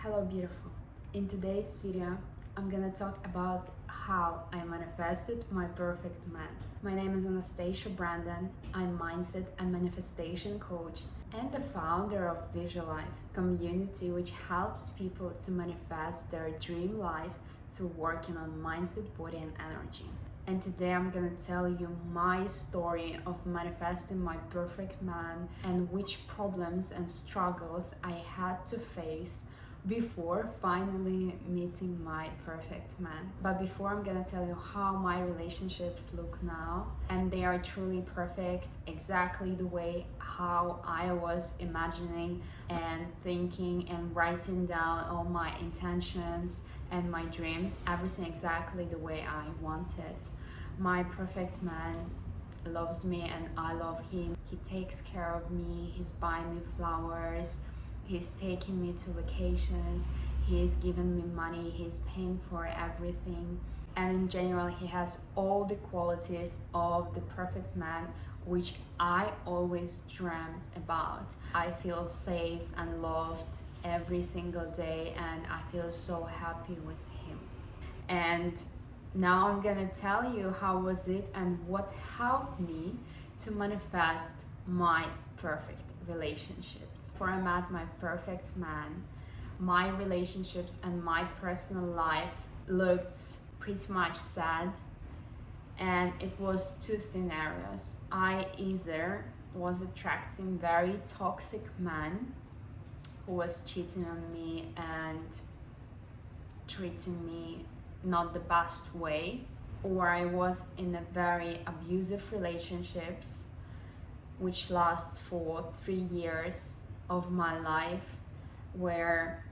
Hello beautiful. In today's video, I'm gonna talk about how I manifested my perfect man. My name is Anastasia Brandon. I'm mindset and manifestation coach and the founder of Visual Life community, which helps people to manifest their dream life through working on mindset, body and energy. And today I'm gonna tell you my story of manifesting my perfect man and which problems and struggles I had to face before finally meeting my perfect man. But before, I'm gonna tell you how my relationships look now, and they are truly perfect, exactly the way how I was imagining and thinking and writing down all my intentions and my dreams, everything exactly the way I wanted. My perfect man loves me and I love him. He takes care of me, he's buying me flowers, he's taking me to vacations, he's giving me money, he's paying for everything. And in general, he has all the qualities of the perfect man, which I always dreamt about. I feel safe and loved every single day, and I feel so happy with him. And now I'm gonna tell you how was it and what helped me to manifest my perfect relationships. Before I met my perfect man, my relationships and my personal life looked pretty much sad, and it was two scenarios. I either was attracting very toxic man who was cheating on me and treating me not the best way, or I was in a very abusive relationships which lasts for 3 years of my life, where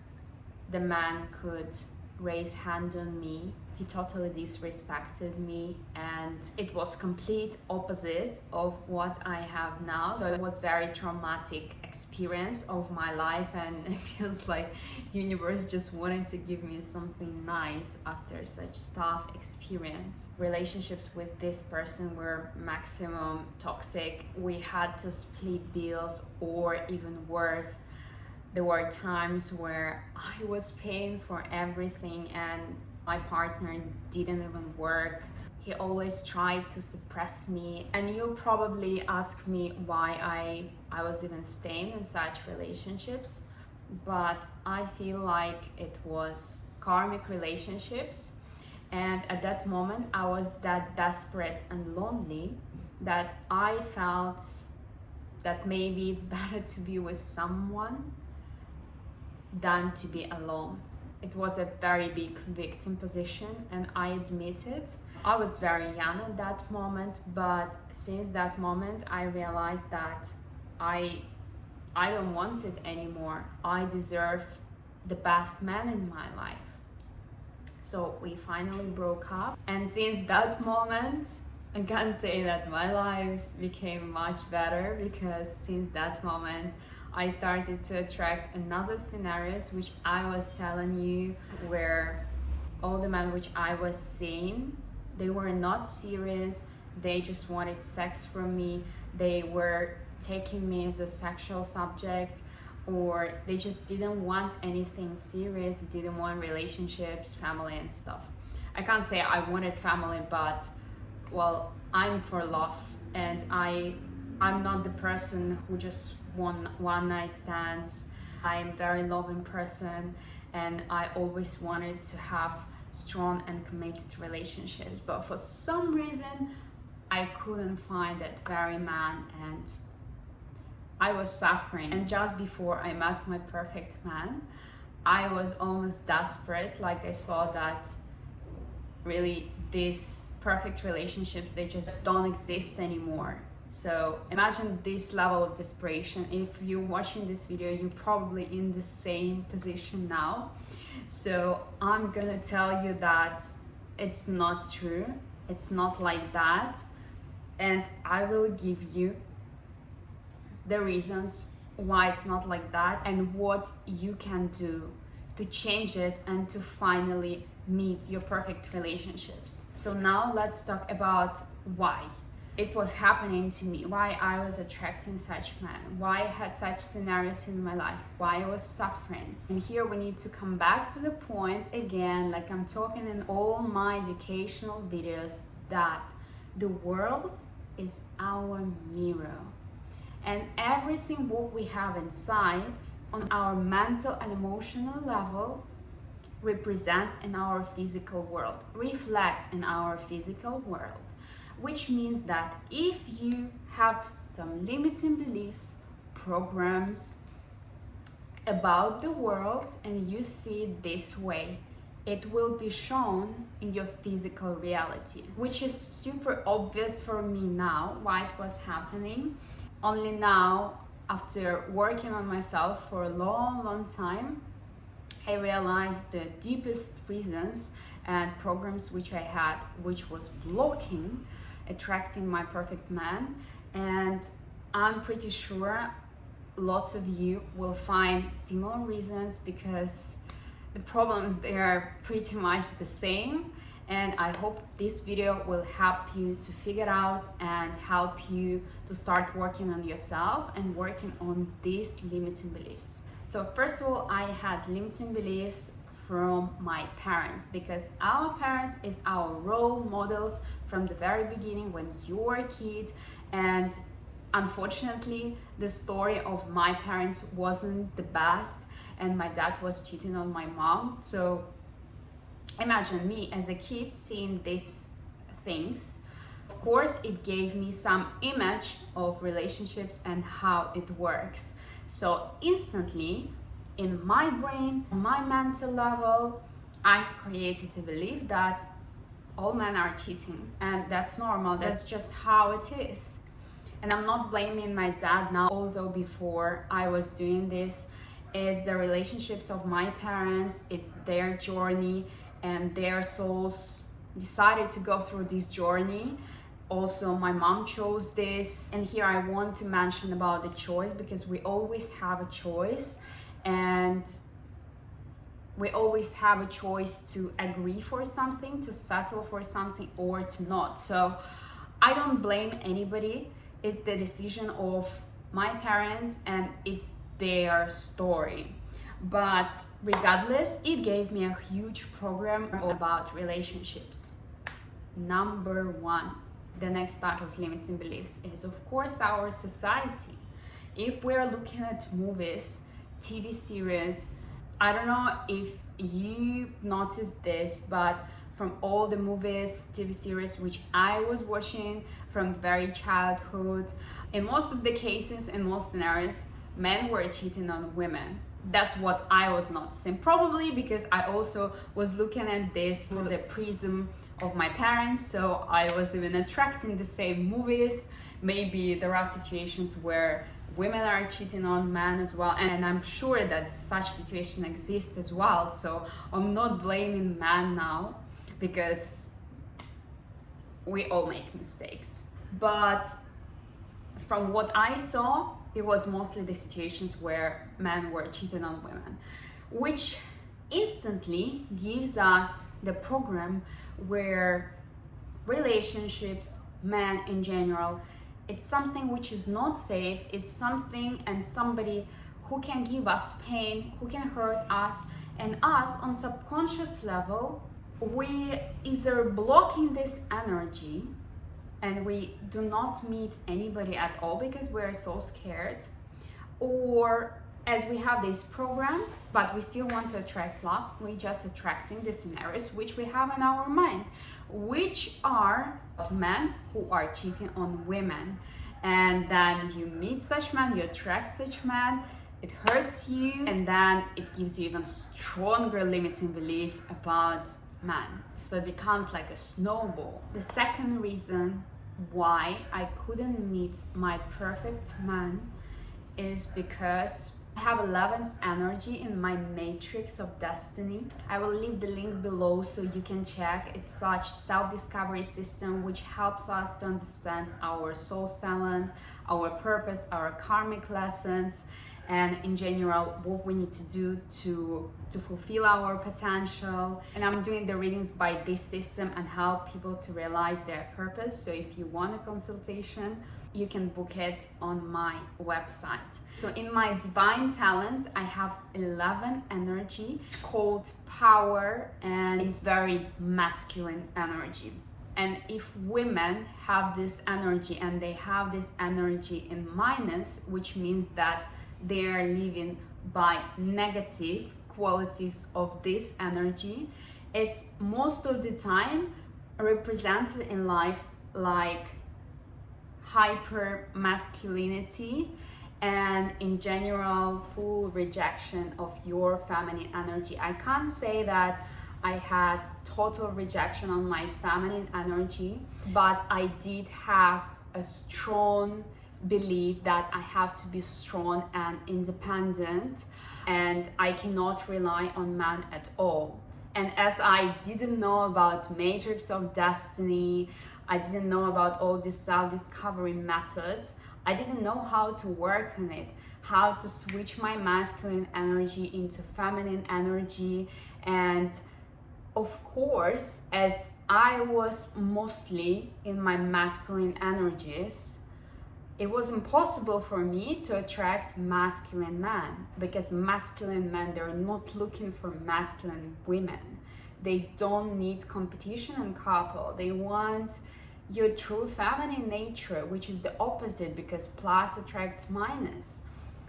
the man could raise hand on me. He totally disrespected me, and it was complete opposite of what I have now. So it was very traumatic experience of my life, and it feels like universe just wanted to give me something nice after such tough experience. Relationships with this person were maximum toxic. We had to split bills, or even worse, there were times where I was paying for everything and my partner didn't even work. He always tried to suppress me. And you'll probably ask me why I was even staying in such relationships. But I feel like it was karmic relationships. And at that moment, I was that desperate and lonely that I felt that maybe it's better to be with someone than to be alone. It was a very big victim position, and I admit it. I was very young at that moment, but since that moment I realized that I don't want it anymore. I deserve the best man in my life. So we finally broke up, and since that moment I can say that my life became much better, because since that moment I started to attract another scenarios which I was telling you, where all the men which I was seeing, they were not serious, they just wanted sex from me, they were taking me as a sexual subject, or they just didn't want anything serious, they didn't want relationships, family and stuff. I can't say I wanted family, but well, I'm for love, and I'm not the person who just want one night stands. I'm a very loving person, and I always wanted to have strong and committed relationships, but for some reason I couldn't find that very man, and I was suffering. And just before I met my perfect man, I was almost desperate. Like, I saw that really these perfect relationships, they just don't exist anymore. So imagine this level of desperation. If you're watching this video, you're probably in the same position now. So I'm gonna tell you that it's not true. It's not like that. And I will give you the reasons why it's not like that, and what you can do to change it and to finally meet your perfect relationships. So now let's talk about why. it was happening to me, why I was attracting such men, why I had such scenarios in my life, why I was suffering. And here we need to come back to the point again, like I'm talking in all my educational videos, that the world is our mirror. And everything what we have inside on our mental and emotional level represents in our physical world, reflects in our physical world. Which means that if you have some limiting beliefs, programs about the world, and you see it this way, it will be shown in your physical reality, which is super obvious for me now why it was happening. Only now, after working on myself for a long time, I realized the deepest reasons and programs which I had, which was blocking attracting my perfect man. And I'm pretty sure lots of you will find similar reasons, because the problems, they are pretty much the same. And I hope this video will help you to figure out and help you to start working on yourself and working on these limiting beliefs. So first of all, I had limiting beliefs from my parents, because our parents is our role models from the very beginning when you're a kid. And unfortunately, the story of my parents wasn't the best, and my dad was cheating on my mom. So imagine me as a kid seeing these things. Of course, it gave me some image of relationships and how it works. So instantly, in my brain, my mental level, I've created a belief that all men are cheating, and that's normal. That's just how it is. And I'm not blaming my dad now, although before I was doing this. It's the relationships of my parents, it's their journey, and their souls decided to go through this journey. Also, my mom chose this. And here I want to mention about the choice, because we always have a choice, and we always have a choice to agree for something, to settle for something, or to not. So I don't blame anybody. It's the decision of my parents, and it's their story. But regardless, it gave me a huge program about relationships. Number one, the next type of limiting beliefs is, of course, our society. If we're looking at movies, TV series, I don't know if you noticed this, but from all the movies, TV series which I was watching from very childhood, in most of the cases, in most scenarios, men were cheating on women. That's what I was noticing, probably because I also was looking at this through the prism of my parents, so I was even attracting the same movies. Maybe there are situations where women are cheating on men as well, and I'm sure that such situation exists as well. So I'm not blaming men now, because we all make mistakes. But from what I saw, it was mostly the situations where men were cheating on women, which instantly gives us the program where relationships, men in general, it's something which is not safe. It's something and somebody who can give us pain, who can hurt us, and us on subconscious level, we either blocking this energy and we do not meet anybody at all because we're so scared, or as we have this program but we still want to attract love, we're just attracting the scenarios which we have in our mind, which are men who are cheating on women. And then you meet such men, you attract such men, it hurts you, and then it gives you even stronger limiting belief about men. So it becomes like a snowball. The second reason why I couldn't meet my perfect man is because I have 11th energy in my matrix of destiny. I will leave the link below so you can check. It's such self-discovery system which helps us to understand our soul talent, our purpose, our karmic lessons. and in general what we need to do to fulfill our potential. And I'm doing the readings by this system and help people to realize their purpose. So if you want a consultation, you can book it on my website. So in my divine talents, I have 11 energy called power, and it's very masculine energy. And if women have this energy and they have this energy in minus, which means that they are living by negative qualities of this energy, it's most of the time represented in life like hyper masculinity and in general full rejection of your feminine energy. I can't say that I had total rejection on my feminine energy, but I did have a strong belief that I have to be strong and independent and I cannot rely on men at all. And as I didn't know about Matrix of Destiny, I didn't know about all these self-discovery methods, I didn't know how to work on it, how to switch my masculine energy into feminine energy. And of course, as I was mostly in my masculine energies, it was impossible for me to attract masculine men, because masculine men, they're not looking for masculine women. They don't need competition and couple. They want your true feminine nature, which is the opposite, because plus attracts minus.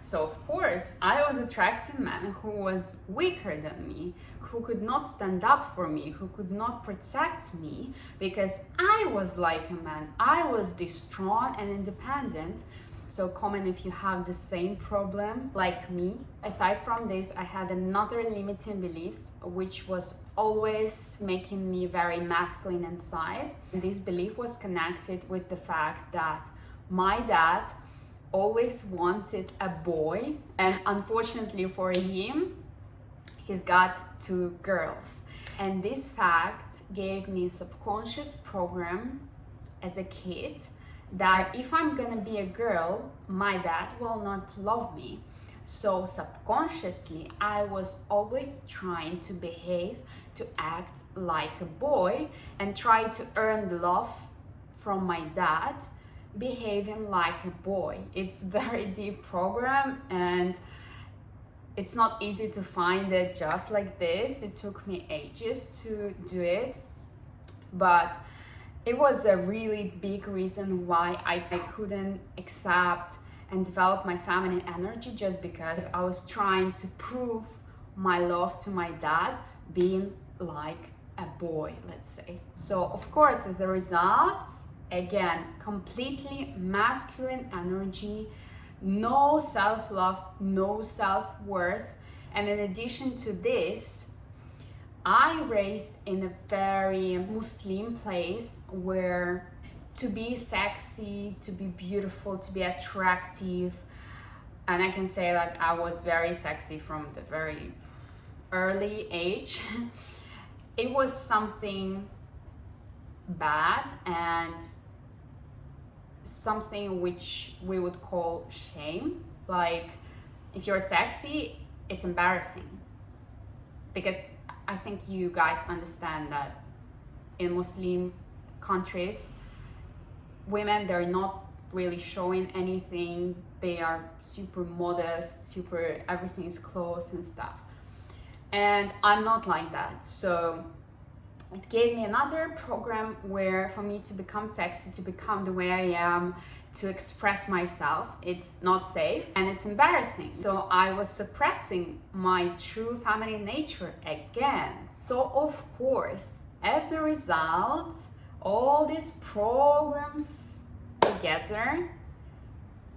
So of course, I was attracting men who was weaker than me, who could not stand up for me, who could not protect me, because I was like a man. I was this strong and independent. So common if you have the same problem like me. Aside from this, I had another limiting beliefs, which was always making me very masculine inside. And this belief was connected with the fact that my dad always wanted a boy, and unfortunately for him, he's got 2 girls. And this fact gave me a subconscious program as a kid that if I'm gonna be a girl, my dad will not love me. So subconsciously, I was always trying to behave, to act like a boy and try to earn the love from my dad, behaving like a boy. It's very deep program and it's not easy to find it just like this. It took me ages to do it, but it was a really big reason why I couldn't accept and develop my feminine energy, just because I was trying to prove my love to my dad being like a boy, let's say. So of course, as a result, again, completely masculine energy, no self-love, no self-worth. And in addition to this, I raised in a very Muslim place where to be sexy, to be beautiful, to be attractive, and I can say that I was very sexy from the very early age. It was something bad and something which we would call shame. Like, if you're sexy, it's embarrassing, because I think you guys understand that in Muslim countries, women, they're not really showing anything. They are super modest, super, everything is close and stuff. And I'm not like that. So it gave me another program where for me to become sexy, to become the way I am, to express myself, it's not safe and it's embarrassing. So I was suppressing my true feminine nature again. So of course, as a result, all these programs together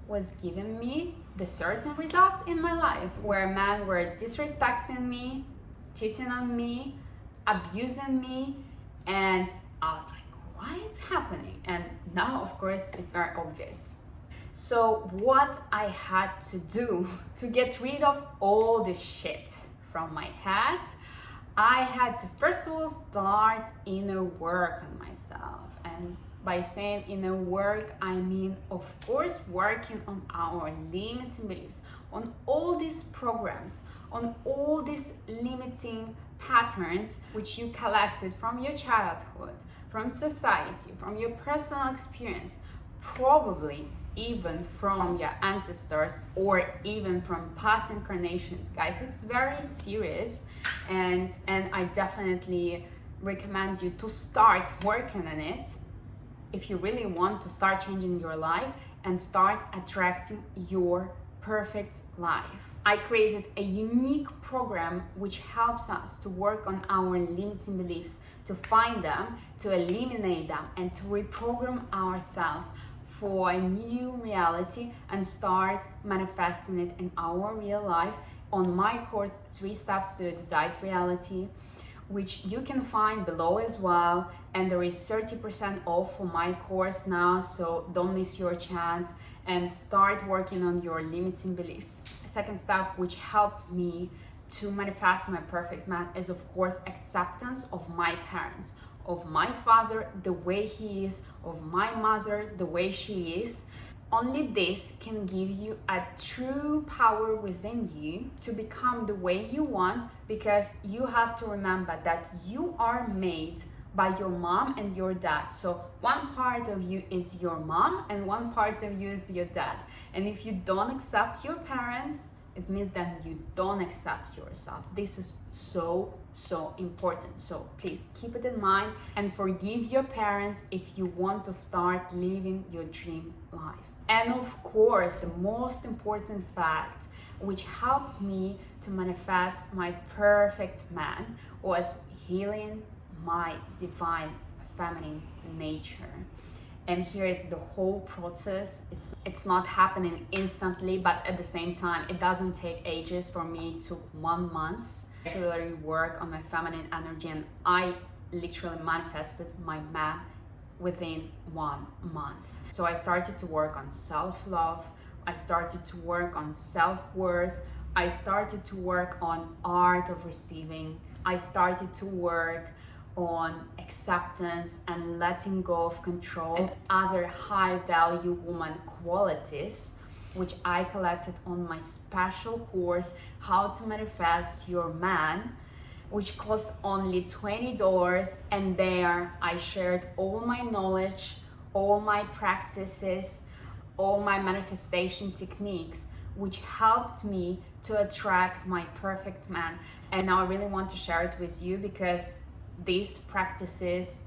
was giving me the certain results in my life, where men were disrespecting me, cheating on me, abusing me, and I was like, why is happening? And now, of course, it's very obvious. So what I had to do to get rid of all this shit from my head, I had to first of all start inner work on myself. And By saying inner work, I mean, of course, working on our limiting beliefs, on all these programs, on all these limiting patterns which you collected from your childhood, from society, from your personal experience, probably even from your ancestors or even from past incarnations. Guys, it's very serious, and I definitely recommend you to start working on it if you really want to start changing your life and start attracting your perfect life. I created a unique program which helps us to work on our limiting beliefs, to find them, to eliminate them, and to reprogram ourselves for a new reality and start manifesting it in our real life on my course, 3 Steps to a Desired Reality, which you can find below as well. And there is 30% off for my course now, so don't miss your chance and start working on your limiting beliefs. A second step which helped me to manifest my perfect man is, of course, acceptance of my parents, of my father the way he is, of my mother the way she is. Only this can give you a true power within you to become the way you want, because you have to remember that you are made by your mom and your dad. So one part of you is your mom and one part of you is your dad. And if you don't accept your parents, it means that you don't accept yourself. This is so important. So please keep it in mind and forgive your parents if you want to start living your dream life. And of course, the most important fact which helped me to manifest my perfect man was healing my divine feminine nature. And here it's the whole process. It's not happening instantly, but at the same time, it doesn't take ages. For me, it took 1 month to regularly work on my feminine energy, and I literally manifested my man within 1 month. So I started to work on self-love. I started to work on self-worth. I started to work on art of receiving. I started to work on acceptance and letting go of control and other high value woman qualities, which I collected on my special course, How to Manifest Your Man, which cost only $20. And there I shared all my knowledge, all my practices, all my manifestation techniques, which helped me to attract my perfect man. And now I really want to share it with you, because these practices,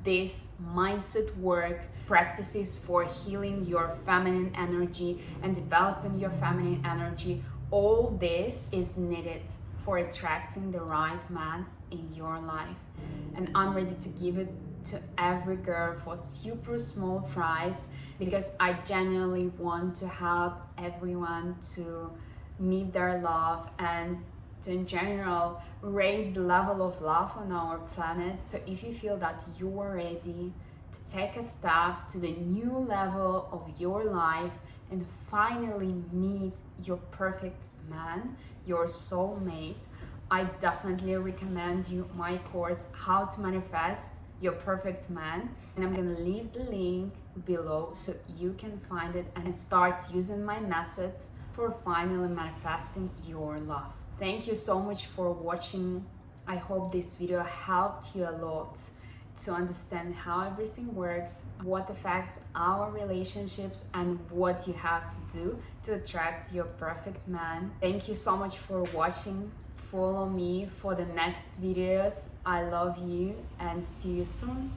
this mindset work, practices for healing your feminine energy and developing your feminine energy, all this is needed for attracting the right man in your life. And I'm ready to give it to every girl for super small price, because I genuinely want to help everyone to meet their love and to, in general, raise the level of love on our planet. So if you feel that you are ready to take a step to the new level of your life and finally meet your perfect man, your soulmate, I definitely recommend you my course, How to Manifest Your Perfect Man. And I'm gonna leave the link below so you can find it and start using my methods for finally manifesting your love. Thank you so much for watching. I hope this video helped you a lot to understand how everything works, what affects our relationships, and what you have to do to attract your perfect man. Thank you so much for watching. Follow me for the next videos. I love you and see you soon.